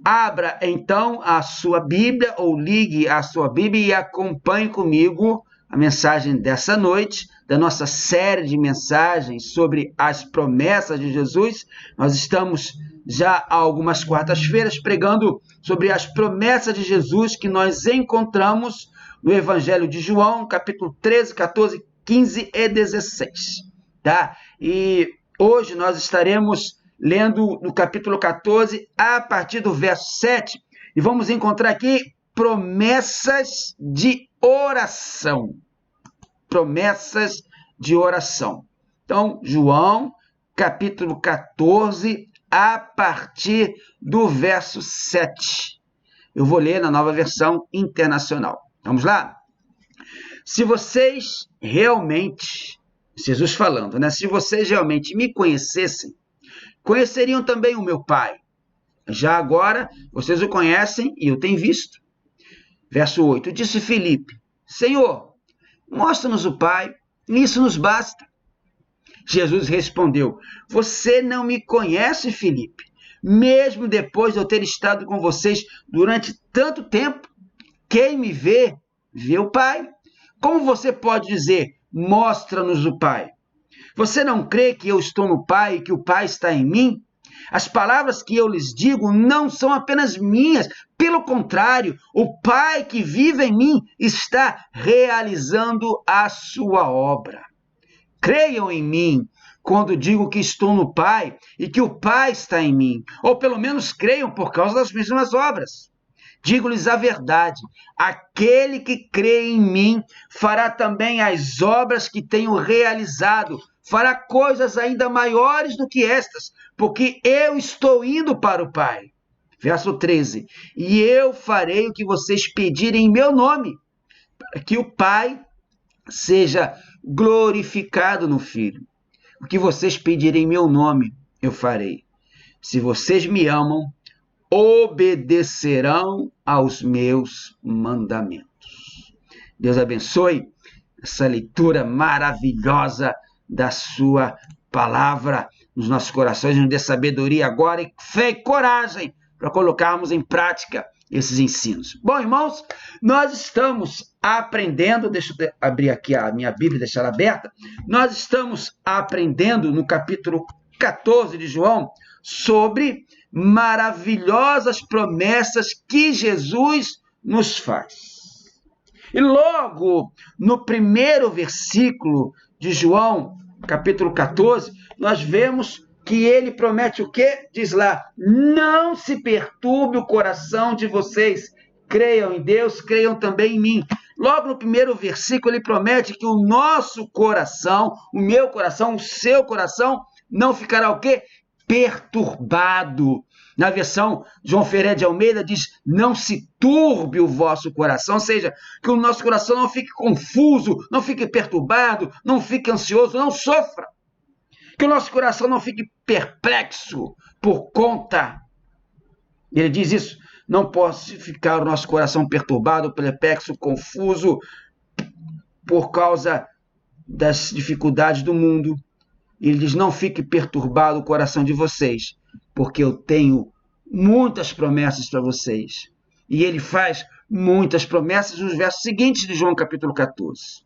Abra então a sua Bíblia ou ligue a sua Bíblia e acompanhe comigo a mensagem dessa noite, da nossa série de mensagens sobre as promessas de Jesus. Nós estamos já há algumas quartas-feiras pregando sobre as promessas de Jesus que nós encontramos no Evangelho de João, capítulo 13, 14, 15 e 16. Tá? E hoje nós estaremos lendo no capítulo 14, a partir do verso 7, e vamos encontrar aqui promessas de oração. Promessas de oração. Então, João, capítulo 14, a partir do verso 7. Eu vou ler na Nova Versão Internacional. Vamos lá? Se vocês realmente, Jesus falando, né? Se vocês realmente me conhecessem, conheceriam também o meu Pai. Já agora, vocês o conhecem e o têm visto. Verso 8. Disse Filipe: Senhor, mostra-nos o Pai, e isso nos basta. Jesus respondeu: Você não me conhece, Filipe, mesmo depois de eu ter estado com vocês durante tanto tempo. Quem me vê, vê o Pai. Como você pode dizer, mostra-nos o Pai? Você não crê que eu estou no Pai e que o Pai está em mim? As palavras que eu lhes digo não são apenas minhas. Pelo contrário, o Pai que vive em mim está realizando a sua obra. Creiam em mim quando digo que estou no Pai e que o Pai está em mim. Ou pelo menos creiam por causa das mesmas obras. Digo-lhes a verdade, aquele que crê em mim fará também as obras que tenho realizado, fará coisas ainda maiores do que estas, porque eu estou indo para o Pai. Verso 13, e eu farei o que vocês pedirem em meu nome, para que o Pai seja glorificado no Filho. O que vocês pedirem em meu nome, eu farei. Se vocês me amam, obedecerão aos meus mandamentos. Deus abençoe essa leitura maravilhosa da sua palavra nos nossos corações, nos dê sabedoria agora e fé e coragem para colocarmos em prática esses ensinos. Bom, irmãos, nós estamos aprendendo, deixa eu abrir aqui a minha Bíblia e deixar ela aberta, nós estamos aprendendo no capítulo 14 de João sobre maravilhosas promessas que Jesus nos faz. E logo no primeiro versículo de João, capítulo 14, nós vemos que ele promete o quê? Diz lá, não se perturbe o coração de vocês, creiam em Deus, creiam também em mim. Logo no primeiro versículo ele promete que o nosso coração, o meu coração, o seu coração, não ficará o quê? Perturbado. Na versão João Ferreira de Almeida diz, não se turbe o vosso coração, ou seja, que o nosso coração não fique confuso, não fique perturbado, não fique ansioso, não sofra. Que o nosso coração não fique perplexo por conta. Ele diz isso, não pode ficar o nosso coração perturbado, perplexo, confuso, por causa das dificuldades do mundo. Ele diz, não fique perturbado o coração de vocês, porque eu tenho muitas promessas para vocês. E ele faz muitas promessas nos versos seguintes de João capítulo 14.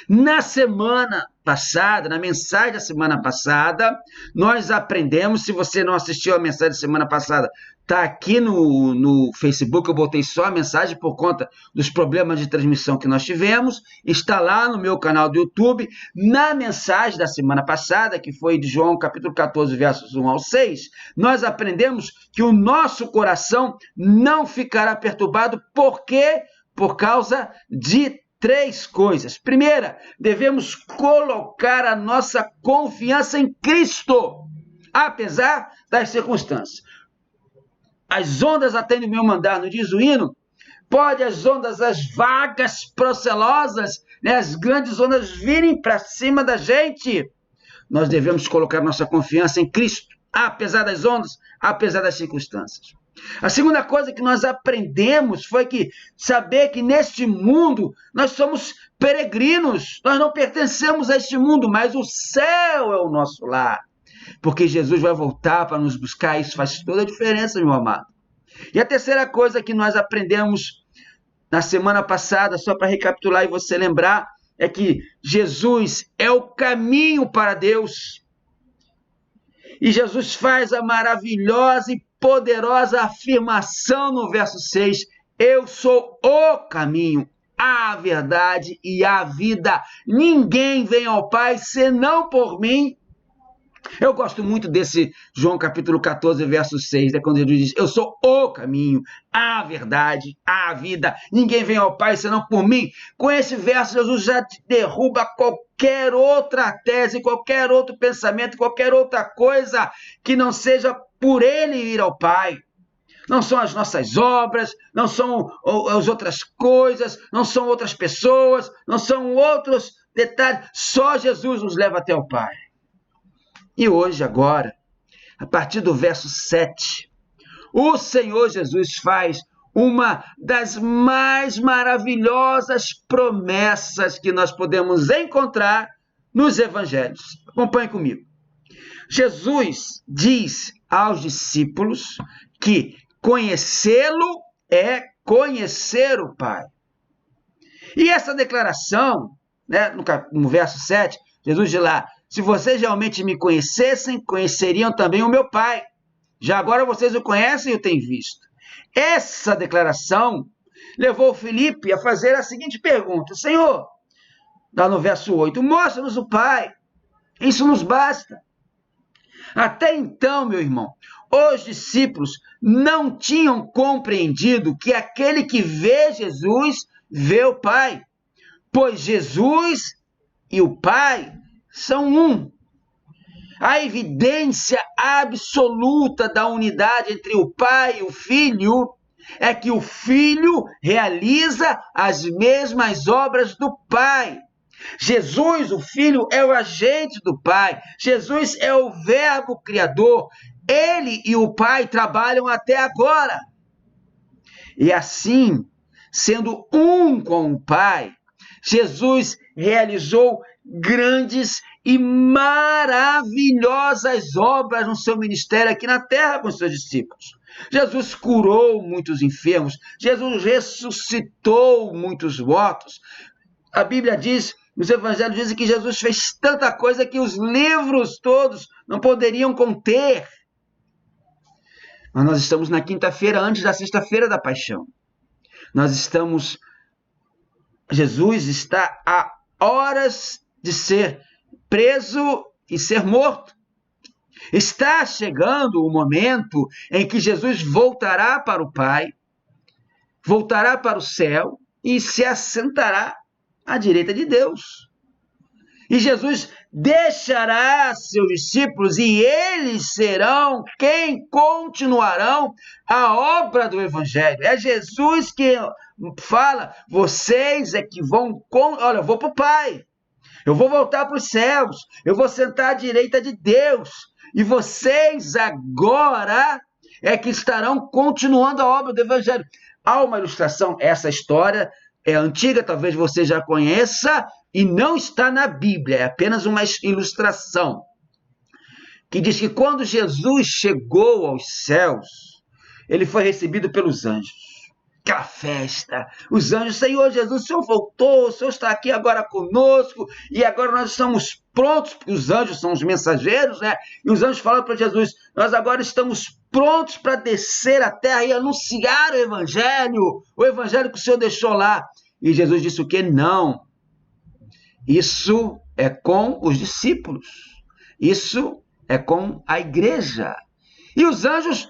Na semana passada, na mensagem da semana passada, nós aprendemos, se você não assistiu a mensagem da semana passada, está aqui no Facebook, eu botei só a mensagem por conta dos problemas de transmissão que nós tivemos, está lá no meu canal do YouTube, na mensagem da semana passada, que foi de João capítulo 14, versos 1 ao 6, nós aprendemos que o nosso coração não ficará perturbado, por quê? Por causa de três coisas. Primeira, devemos colocar a nossa confiança em Cristo, apesar das circunstâncias. As ondas atendem o meu mandar, não diz o hino? Pode as ondas, as vagas procelosas, né, as grandes ondas virem para cima da gente. Nós devemos colocar nossa confiança em Cristo, apesar das ondas, apesar das circunstâncias. A segunda coisa que nós aprendemos foi que saber que neste mundo nós somos peregrinos, nós não pertencemos a este mundo, mas o céu é o nosso lar, porque Jesus vai voltar para nos buscar, isso faz toda a diferença, meu amado. E a terceira coisa que nós aprendemos na semana passada, só para recapitular e você lembrar, é que Jesus é o caminho para Deus. E Jesus faz a maravilhosa e poderosa afirmação no verso 6, eu sou o caminho, a verdade e a vida. Ninguém vem ao Pai senão por mim. Eu gosto muito desse João capítulo 14, verso 6, quando Jesus diz, eu sou o caminho, a verdade, a vida. Ninguém vem ao Pai senão por mim. Com esse verso, Jesus já derruba qualquer outra tese, qualquer outro pensamento, qualquer outra coisa que não seja por ele ir ao Pai. Não são as nossas obras, não são as outras coisas, não são outras pessoas, não são outros detalhes. Só Jesus nos leva até o Pai. E hoje, agora, a partir do verso 7, o Senhor Jesus faz uma das mais maravilhosas promessas que nós podemos encontrar nos evangelhos. Acompanhe comigo. Jesus diz aos discípulos que conhecê-lo é conhecer o Pai. E essa declaração, no verso 7, Jesus diz lá, se vocês realmente me conhecessem, conheceriam também o meu Pai. Já agora vocês o conhecem e o têm visto. Essa declaração levou Filipe a fazer a seguinte pergunta, Senhor, lá no verso 8, mostra-nos o Pai, isso nos basta. Até então, meu irmão, os discípulos não tinham compreendido que aquele que vê Jesus, vê o Pai, pois Jesus e o Pai são um. A evidência absoluta da unidade entre o Pai e o Filho é que o Filho realiza as mesmas obras do Pai. Jesus, o Filho, é o agente do Pai. Jesus é o Verbo Criador. Ele e o Pai trabalham até agora. E assim, sendo um com o Pai, Jesus realizou grandes e maravilhosas obras no seu ministério aqui na terra com os seus discípulos. Jesus curou muitos enfermos, Jesus ressuscitou muitos mortos. A Bíblia diz, os evangelhos dizem que Jesus fez tanta coisa que os livros todos não poderiam conter. Mas nós estamos na quinta-feira antes da sexta-feira da paixão. Jesus está a horas de ser preso e ser morto. Está chegando o momento em que Jesus voltará para o Pai, voltará para o céu e se assentará à direita de Deus. E Jesus deixará seus discípulos e eles serão quem continuarão a obra do Evangelho. É Jesus que fala, vocês é que vão... Olha, eu vou para o Pai, eu vou voltar para os céus, eu vou sentar à direita de Deus, e vocês agora é que estarão continuando a obra do Evangelho. Há uma ilustração, essa história é antiga, talvez você já conheça, e não está na Bíblia, é apenas uma ilustração, que diz que quando Jesus chegou aos céus, ele foi recebido pelos anjos. Aquela festa, os anjos, Senhor Jesus, o Senhor voltou, o Senhor está aqui agora conosco, e agora nós estamos prontos, porque os anjos são os mensageiros, né? E os anjos falam para Jesus, nós agora estamos prontos para descer à terra e anunciar o Evangelho que o Senhor deixou lá. E Jesus disse o quê? Não. Isso é com os discípulos. Isso é com a igreja. E os anjos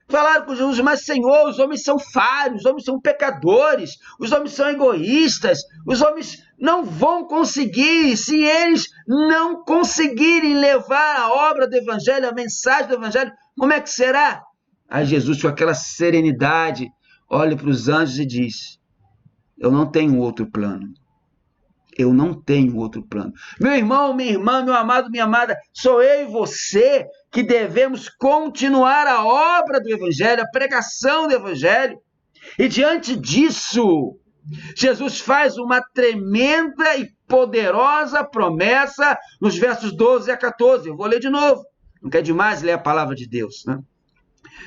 falaram com Jesus, mas Senhor, os homens são falhos, os homens são pecadores, os homens são egoístas, os homens não vão conseguir, se eles não conseguirem levar a obra do Evangelho, a mensagem do Evangelho, como é que será? Aí Jesus, com aquela serenidade, olha para os anjos e diz, eu não tenho outro plano. Eu não tenho outro plano. Meu irmão, minha irmã, meu amado, minha amada, sou eu e você que devemos continuar a obra do Evangelho, a pregação do Evangelho. E diante disso, Jesus faz uma tremenda e poderosa promessa nos versos 12 a 14. Eu vou ler de novo. Não quer demais ler a palavra de Deus, né?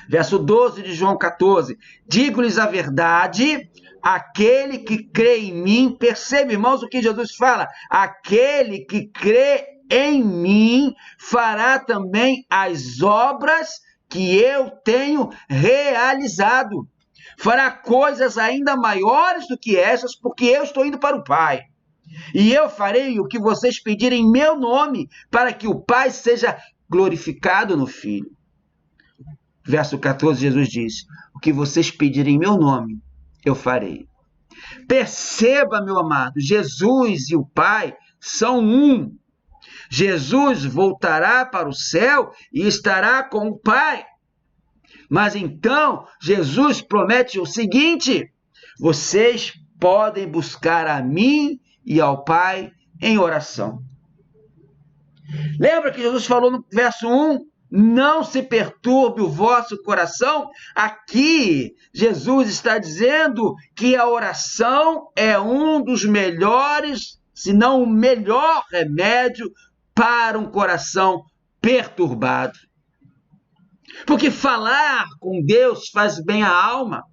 Verso 12 de João 14. Digo-lhes a verdade, aquele que crê em mim, percebe, irmãos, o que Jesus fala? Aquele que crê em mim fará também as obras que eu tenho realizado. Fará coisas ainda maiores do que essas, porque eu estou indo para o Pai. E eu farei o que vocês pedirem em meu nome, para que o Pai seja glorificado no Filho. Verso 14, Jesus diz: o que vocês pedirem em meu nome, eu farei. Perceba, meu amado, Jesus e o Pai são um. Jesus voltará para o céu e estará com o Pai. Mas então, Jesus promete o seguinte: vocês podem buscar a mim e ao Pai em oração. Lembra que Jesus falou no verso 1? Não se perturbe o vosso coração. Aqui, Jesus está dizendo que a oração é um dos melhores, se não o melhor remédio para um coração perturbado. Porque falar com Deus faz bem à alma.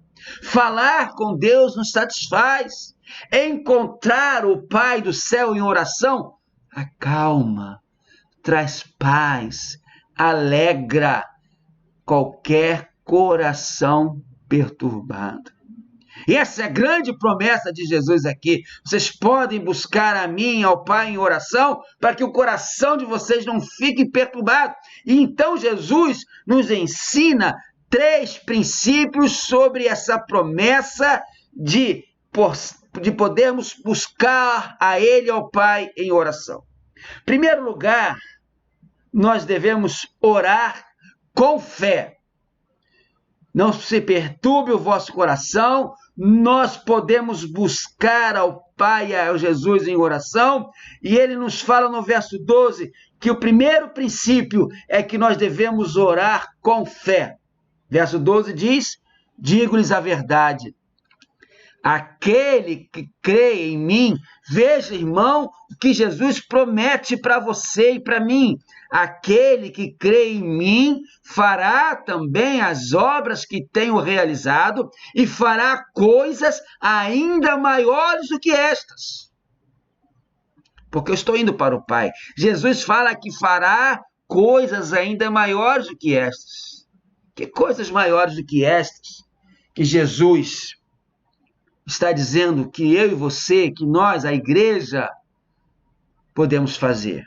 Falar com Deus nos satisfaz. Encontrar o Pai do céu em oração acalma, traz paz, alegra qualquer coração perturbado. E essa é a grande promessa de Jesus aqui. Vocês podem buscar a mim, ao Pai, em oração, para que o coração de vocês não fique perturbado. E então Jesus nos ensina 3 princípios sobre essa promessa de podermos buscar a Ele, ao Pai, em oração. Em primeiro lugar, nós devemos orar com fé. Não se perturbe o vosso coração. Nós podemos buscar ao Pai e ao Jesus em oração. E ele nos fala no verso 12 que o primeiro princípio é que nós devemos orar com fé. Verso 12 diz: digo-lhes a verdade. Aquele que crê em mim, veja, irmão, o que Jesus promete para você e para mim. Aquele que crê em mim fará também as obras que tenho realizado e fará coisas ainda maiores do que estas. Porque eu estou indo para o Pai. Jesus fala que fará coisas ainda maiores do que estas. Que coisas maiores do que estas que Jesus está dizendo que eu e você, que nós, a igreja, podemos fazer?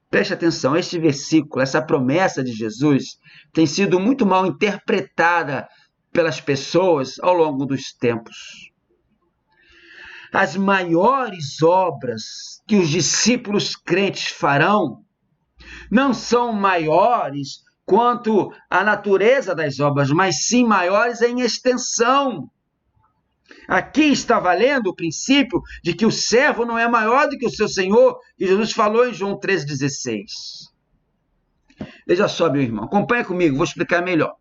Preste atenção, este versículo, essa promessa de Jesus, tem sido muito mal interpretada pelas pessoas ao longo dos tempos. As maiores obras que os discípulos crentes farão não são maiores quanto a natureza das obras, mas sim maiores em extensão. Aqui está valendo o princípio de que o servo não é maior do que o seu senhor, que Jesus falou em João 13,16. Veja só, meu irmão, acompanha comigo, vou explicar melhor.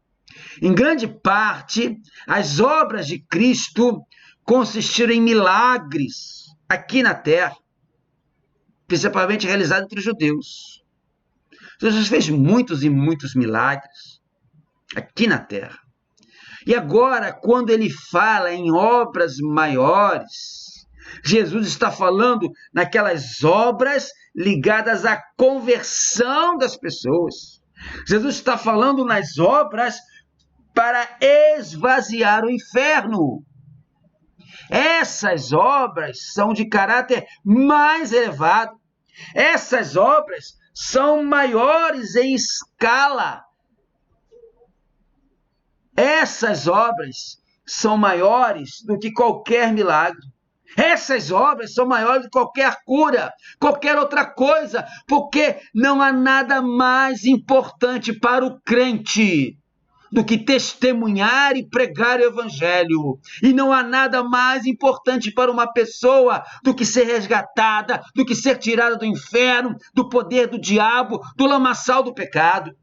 Em grande parte, as obras de Cristo consistiram em milagres aqui na terra, principalmente realizados entre os judeus. Jesus fez muitos e muitos milagres aqui na terra. E agora, quando ele fala em obras maiores, Jesus está falando naquelas obras ligadas à conversão das pessoas. Jesus está falando nas obras para esvaziar o inferno. Essas obras são de caráter mais elevado. Essas obras são maiores em escala. Essas obras são maiores do que qualquer milagre. Essas obras são maiores do que qualquer cura, qualquer outra coisa, porque não há nada mais importante para o crente do que testemunhar e pregar o evangelho. E não há nada mais importante para uma pessoa do que ser resgatada, do que ser tirada do inferno, do poder do diabo, do lamaçal do pecado.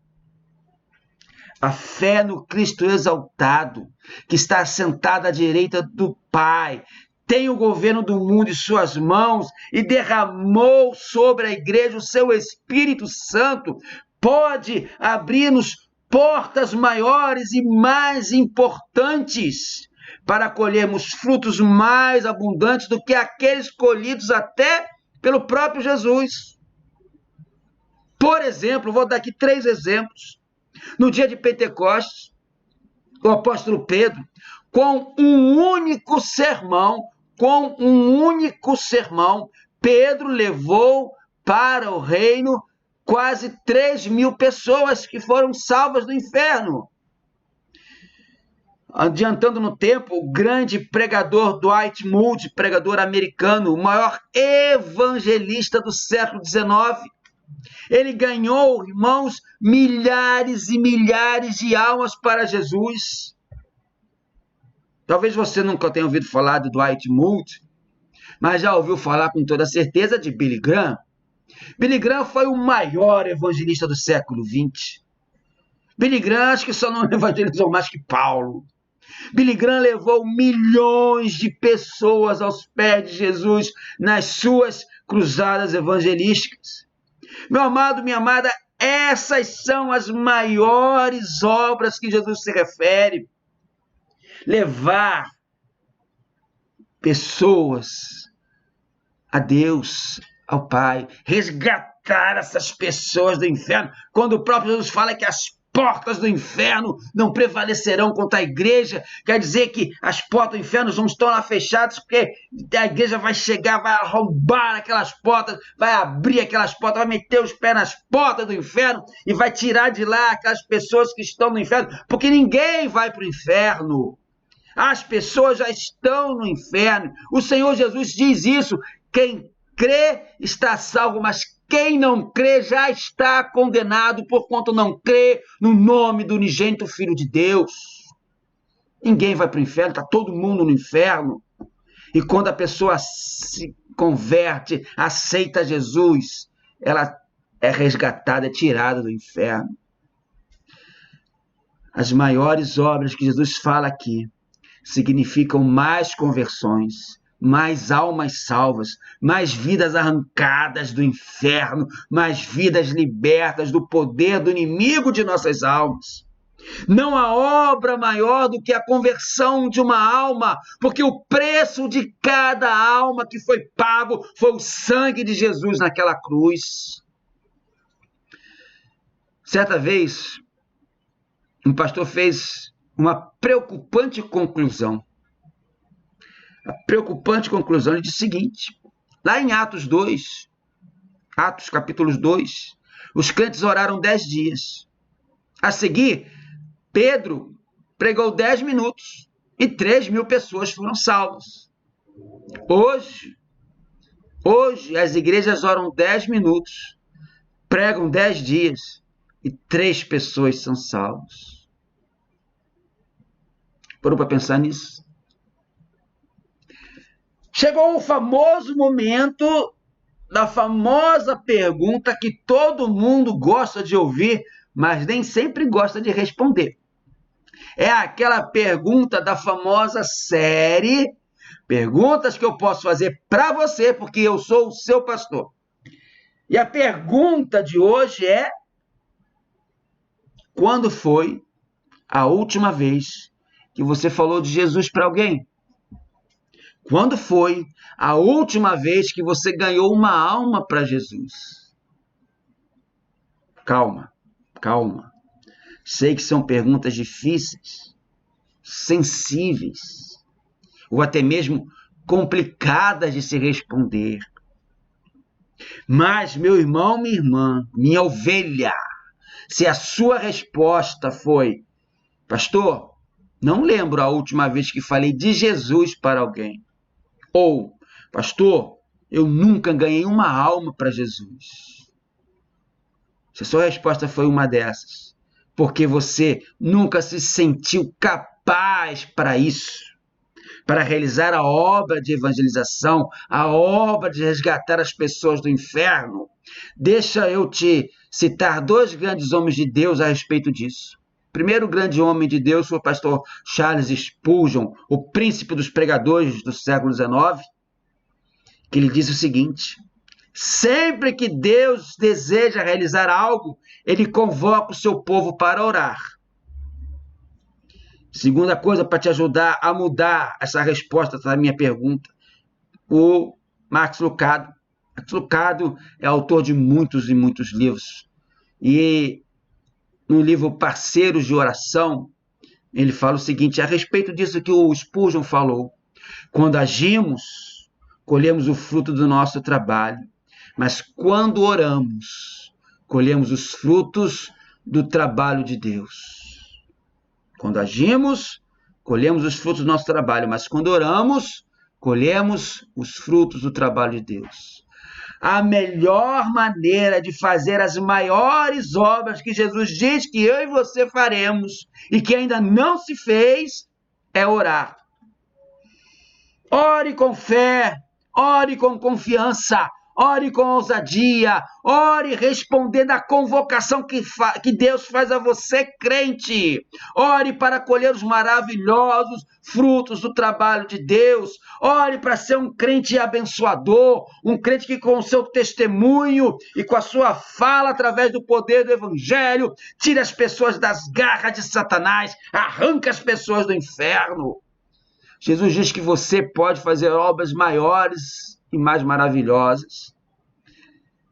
A fé no Cristo exaltado, que está assentado à direita do Pai, tem o governo do mundo em suas mãos e derramou sobre a igreja o seu Espírito Santo, pode abrir-nos portas maiores e mais importantes para colhermos frutos mais abundantes do que aqueles colhidos até pelo próprio Jesus. Por exemplo, vou dar aqui 3 exemplos. No dia de Pentecostes, o apóstolo Pedro, com um único sermão, Pedro levou para o reino quase 3.000 pessoas que foram salvas do inferno. Adiantando no tempo, o grande pregador Dwight Moody, pregador americano, o maior evangelista do século XIX, ele ganhou, irmãos, milhares e milhares de almas para Jesus. Talvez você nunca tenha ouvido falar de Dwight Moody, mas já ouviu falar com toda certeza de Billy Graham. Billy Graham foi o maior evangelista do século XX. Billy Graham acho que só não evangelizou mais que Paulo. Billy Graham levou milhões de pessoas aos pés de Jesus nas suas cruzadas evangelísticas. Meu amado, minha amada, essas são as maiores obras que Jesus se refere. Levar pessoas a Deus, ao Pai, resgatar essas pessoas do inferno. Quando o próprio Jesus fala que as portas do inferno não prevalecerão contra a igreja, quer dizer que as portas do inferno não estão lá fechadas, porque a igreja vai chegar, vai arrombar aquelas portas, vai abrir aquelas portas, vai meter os pés nas portas do inferno e vai tirar de lá aquelas pessoas que estão no inferno, porque ninguém vai para o inferno. As pessoas já estão no inferno. O Senhor Jesus diz isso. Quem crê está salvo, mas quem não crê já está condenado, porquanto não crê no nome do unigênito Filho de Deus. Ninguém vai para o inferno, está todo mundo no inferno. E quando a pessoa se converte, aceita Jesus, ela é resgatada, é tirada do inferno. As maiores obras que Jesus fala aqui significam mais conversões, mais almas salvas, mais vidas arrancadas do inferno, mais vidas libertas do poder do inimigo de nossas almas. Não há obra maior do que a conversão de uma alma, porque o preço de cada alma que foi pago foi o sangue de Jesus naquela cruz. Certa vez, um pastor fez uma preocupante conclusão. A preocupante conclusão, ele diz o seguinte: lá em Atos capítulo 2, os crentes oraram 10 dias. A seguir, Pedro pregou 10 minutos e 3.000 pessoas foram salvas. Hoje, as igrejas oram 10 minutos, pregam 10 dias e 3 pessoas são salvas. Parou para pensar nisso? Chegou o famoso momento da famosa pergunta que todo mundo gosta de ouvir, mas nem sempre gosta de responder. É aquela pergunta da famosa série Perguntas que eu posso fazer para você, porque eu sou o seu pastor. E a pergunta de hoje é: quando foi a última vez que você falou de Jesus para alguém? Quando foi a última vez que você ganhou uma alma para Jesus? Calma. Sei que são perguntas difíceis, sensíveis, ou até mesmo complicadas de se responder. Mas, meu irmão, minha irmã, minha ovelha, se a sua resposta foi: pastor, não lembro a última vez que falei de Jesus para alguém. Ou, pastor, eu nunca ganhei uma alma para Jesus. Se a sua resposta foi uma dessas, porque você nunca se sentiu capaz para isso, para realizar a obra de evangelização, a obra de resgatar as pessoas do inferno, deixa eu te citar 2 grandes homens de Deus a respeito disso. O primeiro grande homem de Deus foi o pastor Charles Spurgeon, o príncipe dos pregadores do século XIX, que ele disse o seguinte: Sempre que Deus deseja realizar algo, ele convoca o seu povo para orar. Segunda coisa para te ajudar a mudar essa resposta da minha pergunta, o Max Lucado. Max Lucado é autor de muitos e muitos livros. E no livro Parceiros de Oração, ele fala o seguinte, a respeito disso que o Spurgeon falou. Quando agimos, colhemos o fruto do nosso trabalho. Mas quando oramos, colhemos os frutos do trabalho de Deus. Quando agimos, colhemos os frutos do nosso trabalho. Mas quando oramos, colhemos os frutos do trabalho de Deus. A melhor maneira de fazer as maiores obras que Jesus diz que eu e você faremos e que ainda não se fez é orar. Ore com fé, ore com confiança, ore com ousadia, ore respondendo à convocação que Deus faz a você, crente. Ore para colher os maravilhosos frutos do trabalho de Deus. Ore para ser um crente abençoador, um crente que com o seu testemunho e com a sua fala através do poder do evangelho, tira as pessoas das garras de Satanás, arranca as pessoas do inferno. Jesus diz que você pode fazer obras maiores e mais maravilhosas,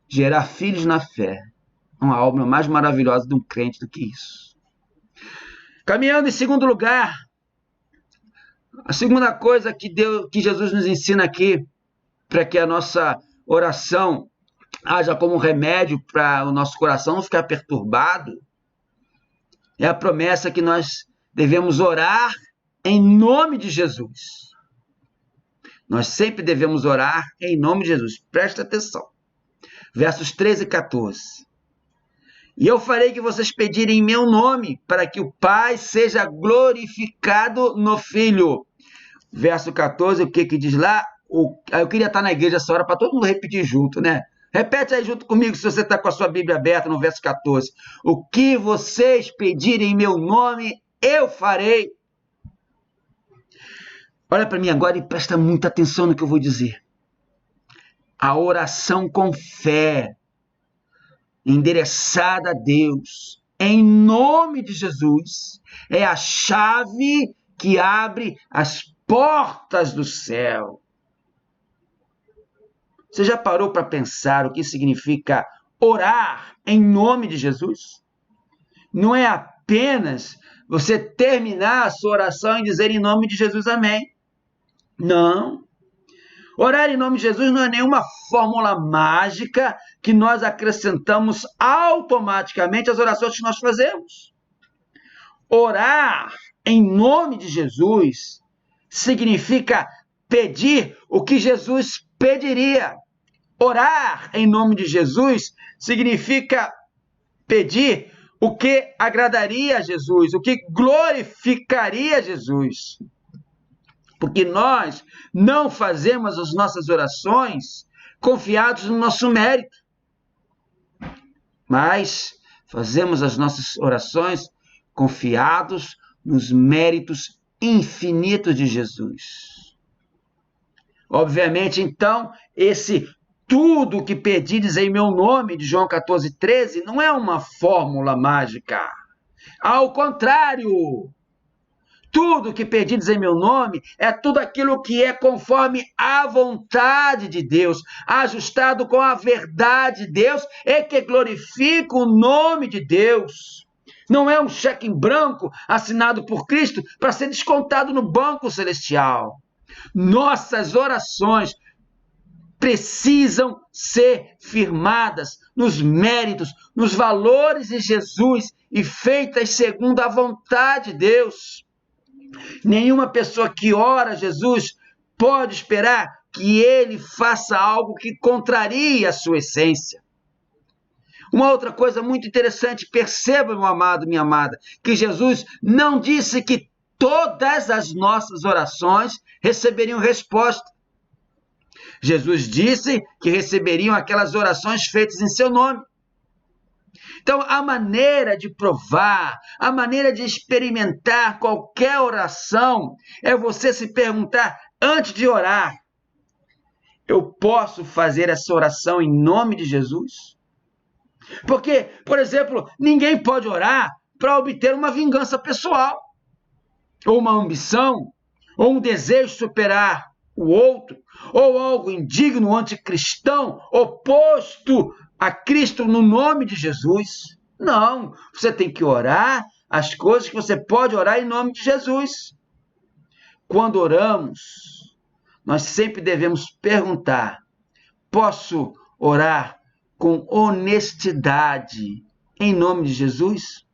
gerar filhos na fé. Uma obra mais maravilhosa de um crente do que isso. Caminhando em segundo lugar, a segunda coisa que Jesus nos ensina aqui, para que a nossa oração haja como um remédio para o nosso coração não ficar perturbado, é a promessa que nós devemos orar em nome de Jesus. Nós sempre devemos orar em nome de Jesus. Presta atenção. Versos 13 e 14. E eu farei que vocês pedirem em meu nome, para que o Pai seja glorificado no Filho. Verso 14, o que diz lá? Eu queria estar na igreja essa hora para todo mundo repetir junto, né? Repete aí junto comigo, se você está com a sua Bíblia aberta, no verso 14. O que vocês pedirem em meu nome, eu farei. Olha para mim agora e presta muita atenção no que eu vou dizer. A oração com fé, endereçada a Deus, em nome de Jesus, é a chave que abre as portas do céu. Você já parou para pensar o que significa orar em nome de Jesus? Não é apenas você terminar a sua oração e dizer em nome de Jesus amém. Não. Orar em nome de Jesus não é nenhuma fórmula mágica que nós acrescentamos automaticamente às orações que nós fazemos. Orar em nome de Jesus significa pedir o que Jesus pediria. Orar em nome de Jesus significa pedir o que agradaria a Jesus, o que glorificaria Jesus. Porque nós não fazemos as nossas orações confiados no nosso mérito, mas fazemos as nossas orações confiados nos méritos infinitos de Jesus. Obviamente, então, esse tudo que pedides em meu nome, de João 14:13, não é uma fórmula mágica. Ao contrário, tudo que pedides em meu nome é tudo aquilo que é conforme a vontade de Deus, ajustado com a verdade de Deus e que glorifica o nome de Deus. Não é um cheque em branco assinado por Cristo para ser descontado no banco celestial. Nossas orações precisam ser firmadas nos méritos, nos valores de Jesus e feitas segundo a vontade de Deus. Nenhuma pessoa que ora a Jesus pode esperar que ele faça algo que contrarie a sua essência. Uma outra coisa muito interessante, perceba, meu amado, minha amada, que Jesus não disse que todas as nossas orações receberiam resposta. Jesus disse que receberiam aquelas orações feitas em seu nome. Então, a maneira de provar, a maneira de experimentar qualquer oração é você se perguntar antes de orar: eu posso fazer essa oração em nome de Jesus? Porque, por exemplo, ninguém pode orar para obter uma vingança pessoal, ou uma ambição, ou um desejo de superar o outro, ou algo indigno, anticristão, oposto a Cristo no nome de Jesus. Não, você tem que orar as coisas que você pode orar em nome de Jesus. Quando oramos, nós sempre devemos perguntar: posso orar com honestidade em nome de Jesus?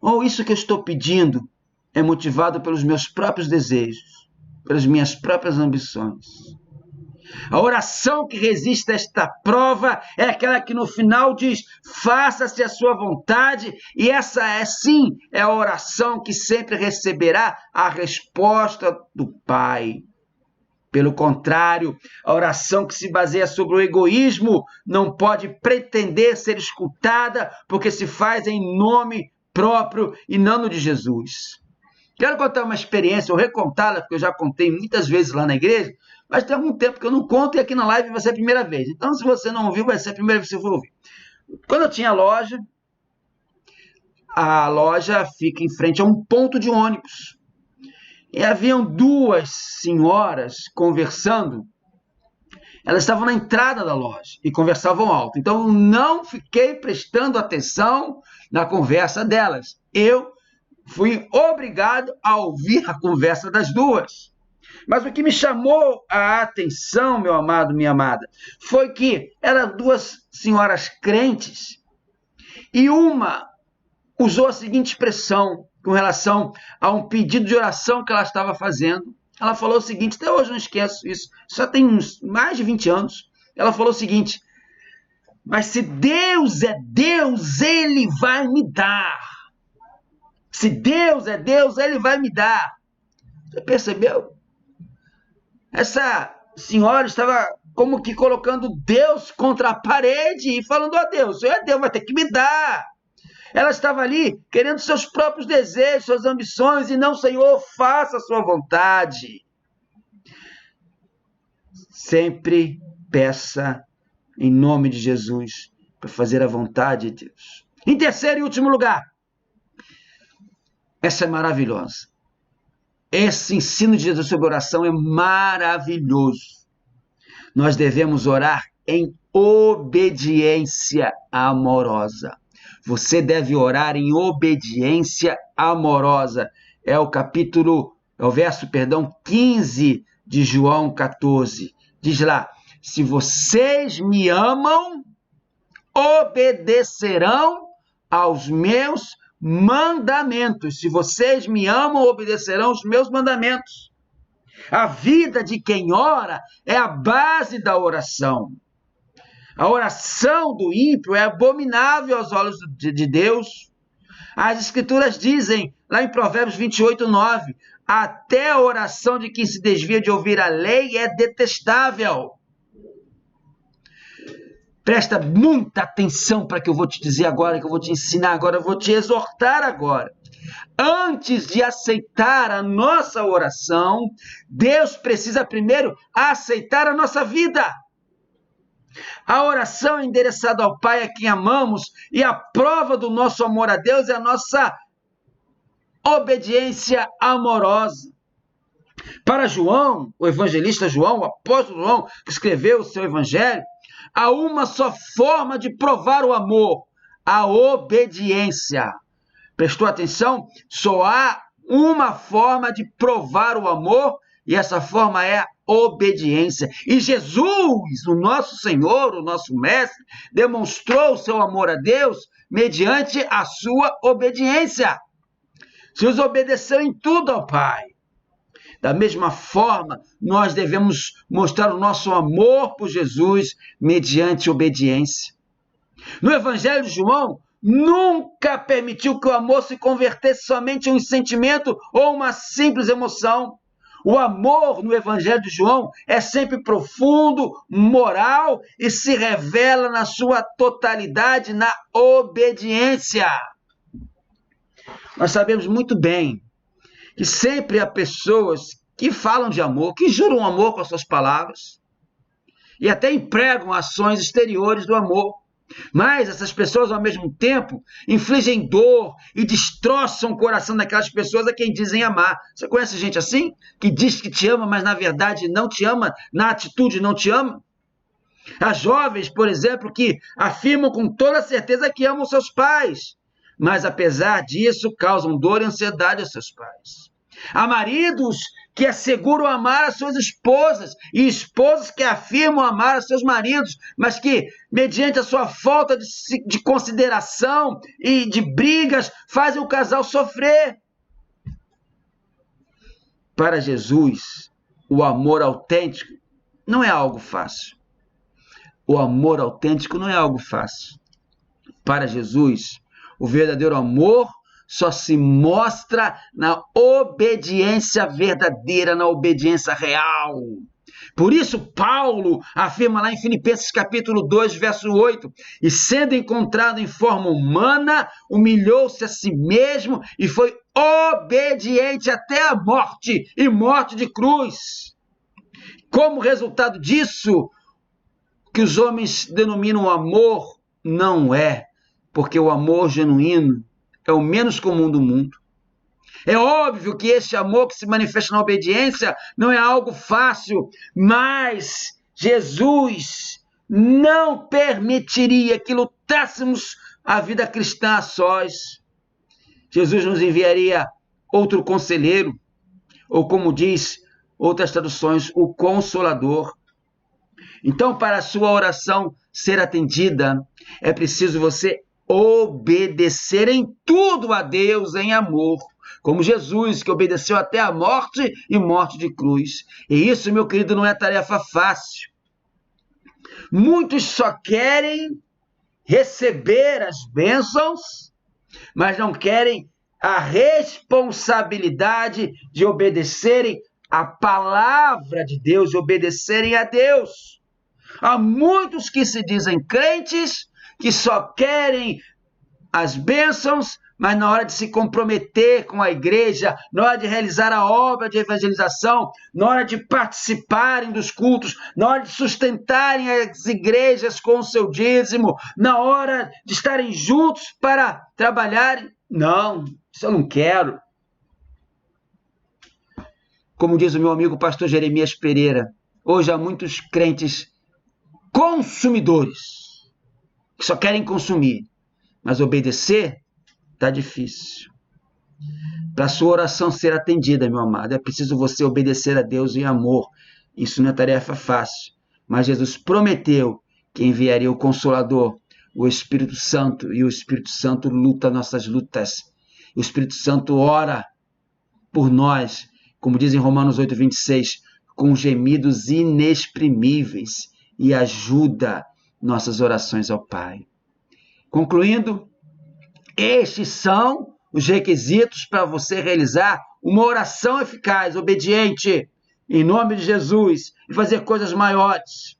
Ou isso que eu estou pedindo é motivado pelos meus próprios desejos, pelas minhas próprias ambições? A oração que resiste a esta prova é aquela que no final diz: faça-se a sua vontade, e essa sim é a oração que sempre receberá a resposta do Pai. Pelo contrário, a oração que se baseia sobre o egoísmo não pode pretender ser escutada, porque se faz em nome próprio e não no de Jesus. Quero contar uma experiência, ou recontá-la, porque eu já contei muitas vezes lá na igreja, mas tem algum tempo que eu não conto e aqui na live vai ser a primeira vez. Então, se você não ouviu, vai ser a primeira vez que você for ouvir. Quando eu tinha loja, a loja fica em frente a um ponto de ônibus. E haviam duas senhoras conversando. Elas estavam na entrada da loja e conversavam alto. Então, eu não fiquei prestando atenção na conversa delas. Eu fui obrigado a ouvir a conversa das duas. Mas o que me chamou a atenção, meu amado, minha amada, foi que eram duas senhoras crentes e uma usou a seguinte expressão com relação a um pedido de oração que ela estava fazendo. Ela falou o seguinte, até hoje eu não esqueço isso, já tem mais de 20 anos. Ela falou o seguinte: mas se Deus é Deus, Ele vai me dar. Se Deus é Deus, Ele vai me dar. Você percebeu? Essa senhora estava como que colocando Deus contra a parede e falando a Deus: Deus vai ter que me dar. Ela estava ali querendo seus próprios desejos, suas ambições, e não: Senhor, faça a sua vontade. Sempre peça em nome de Jesus para fazer a vontade de Deus. Em terceiro e último lugar, essa é maravilhosa. Esse ensino de Jesus sobre oração é maravilhoso. Nós devemos orar em obediência amorosa. Você deve orar em obediência amorosa. É o verso 15 de João 14. Diz lá: se vocês me amam, obedecerão aos meus mandamentos. Se vocês me amam, obedecerão os meus mandamentos. A vida de quem ora é a base da oração. A oração do ímpio é abominável aos olhos de Deus. As Escrituras dizem, lá em Provérbios 28:9, até a oração de quem se desvia de ouvir a lei é detestável. Presta muita atenção para o que eu vou te dizer agora, que eu vou te ensinar agora, eu vou te exortar agora. Antes de aceitar a nossa oração, Deus precisa primeiro aceitar a nossa vida. A oração é endereçada ao Pai a quem amamos, e a prova do nosso amor a Deus é a nossa obediência amorosa. Para João, o evangelista João, o apóstolo João, que escreveu o seu evangelho, há uma só forma de provar o amor: a obediência. Prestou atenção? Só há uma forma de provar o amor, e essa forma é a obediência. E Jesus, o nosso Senhor, o nosso Mestre, demonstrou o seu amor a Deus mediante a sua obediência. Jesus obedeceu em tudo ao Pai. Da mesma forma, nós devemos mostrar o nosso amor por Jesus mediante obediência. No Evangelho de João, nunca permitiu que o amor se convertesse somente em um sentimento ou uma simples emoção. O amor no Evangelho de João é sempre profundo, moral e se revela na sua totalidade na obediência. Nós sabemos muito bem que sempre há pessoas que falam de amor, que juram amor com as suas palavras e até empregam ações exteriores do amor. Mas essas pessoas, ao mesmo tempo, infligem dor e destroçam o coração daquelas pessoas a quem dizem amar. Você conhece gente assim? Que diz que te ama, mas na verdade não te ama, na atitude não te ama? As jovens, por exemplo, que afirmam com toda certeza que amam seus pais, mas apesar disso causam dor e ansiedade aos seus pais. Há maridos que asseguram amar as suas esposas e esposas que afirmam amar os seus maridos, mas que, mediante a sua falta de consideração e de brigas, fazem o casal sofrer. Para Jesus, o amor autêntico não é algo fácil. O amor autêntico não é algo fácil. Para Jesus, o verdadeiro amor só se mostra na obediência verdadeira, na obediência real. Por isso, Paulo afirma lá em Filipenses capítulo 2, verso 8, e sendo encontrado em forma humana, humilhou-se a si mesmo e foi obediente até a morte, e morte de cruz. Como resultado disso, que os homens denominam amor, não é, porque o amor genuíno é o menos comum do mundo. É óbvio que esse amor que se manifesta na obediência não é algo fácil, mas Jesus não permitiria que lutássemos a vida cristã a sós. Jesus nos enviaria outro conselheiro, ou como diz outras traduções, o Consolador. Então, para a sua oração ser atendida, é preciso você obedecer em tudo a Deus em amor, como Jesus, que obedeceu até a morte e morte de cruz. E isso, meu querido, não é tarefa fácil. Muitos só querem receber as bênçãos, mas não querem a responsabilidade de obedecerem a palavra de Deus, de obedecerem a Deus. Há muitos que se dizem crentes, que só querem as bênçãos, mas na hora de se comprometer com a igreja, na hora de realizar a obra de evangelização, na hora de participarem dos cultos, na hora de sustentarem as igrejas com o seu dízimo, na hora de estarem juntos para trabalharem, não, isso eu não quero. Como diz o meu amigo pastor Jeremias Pereira, hoje há muitos crentes consumidores, que só querem consumir, mas obedecer está difícil. Para a sua oração ser atendida, meu amado, é preciso você obedecer a Deus em amor. Isso não é tarefa fácil, mas Jesus prometeu que enviaria o Consolador, o Espírito Santo, e o Espírito Santo luta nossas lutas. O Espírito Santo ora por nós, como diz em Romanos 8:26, com gemidos inexprimíveis, e ajuda nossas orações ao Pai. Concluindo, estes são os requisitos para você realizar uma oração eficaz, obediente, em nome de Jesus, e fazer coisas maiores.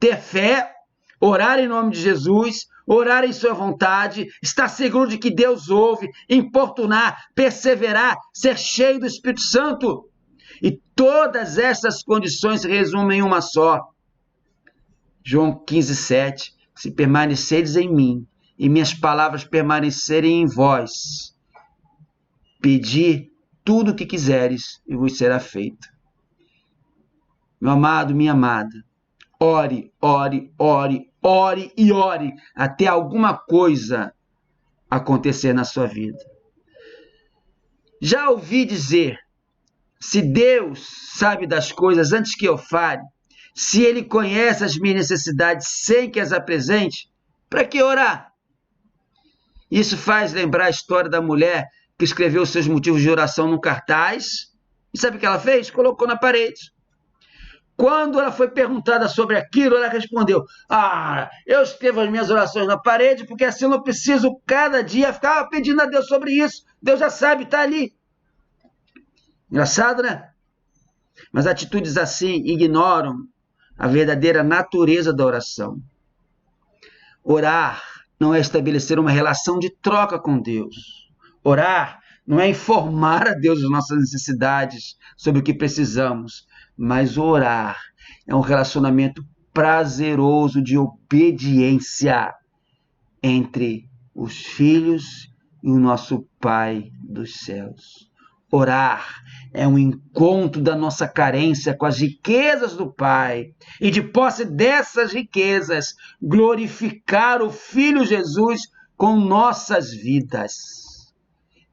Ter fé, orar em nome de Jesus, orar em sua vontade, estar seguro de que Deus ouve, importunar, perseverar, ser cheio do Espírito Santo. E todas essas condições se resumem em uma só. João 15:7, se permaneceres em mim e minhas palavras permanecerem em vós, pedi tudo o que quiseres e vos será feito. Meu amado, minha amada, ore, ore, ore, ore e ore até alguma coisa acontecer na sua vida. Já ouvi dizer, se Deus sabe das coisas antes que eu fale, se Ele conhece as minhas necessidades sem que as apresente, para que orar? Isso faz lembrar a história da mulher que escreveu os seus motivos de oração num cartaz. E sabe o que ela fez? Colocou na parede. Quando ela foi perguntada sobre aquilo, ela respondeu, eu escrevo as minhas orações na parede porque assim eu não preciso cada dia ficar pedindo a Deus sobre isso. Deus já sabe, está ali. Engraçado, né? Mas atitudes assim ignoram a verdadeira natureza da oração. Orar não é estabelecer uma relação de troca com Deus. Orar Não é informar a Deus das nossas necessidades, sobre o que precisamos, mas orar é um relacionamento prazeroso de obediência entre os filhos e o nosso Pai dos céus. Orar é um encontro da nossa carência com as riquezas do Pai e, de posse dessas riquezas, glorificar o Filho Jesus com nossas vidas.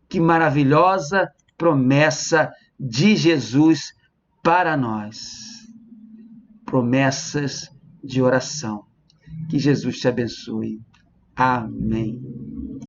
Que maravilhosa promessa de Jesus para nós. Promessas de oração. Que Jesus te abençoe. Amém.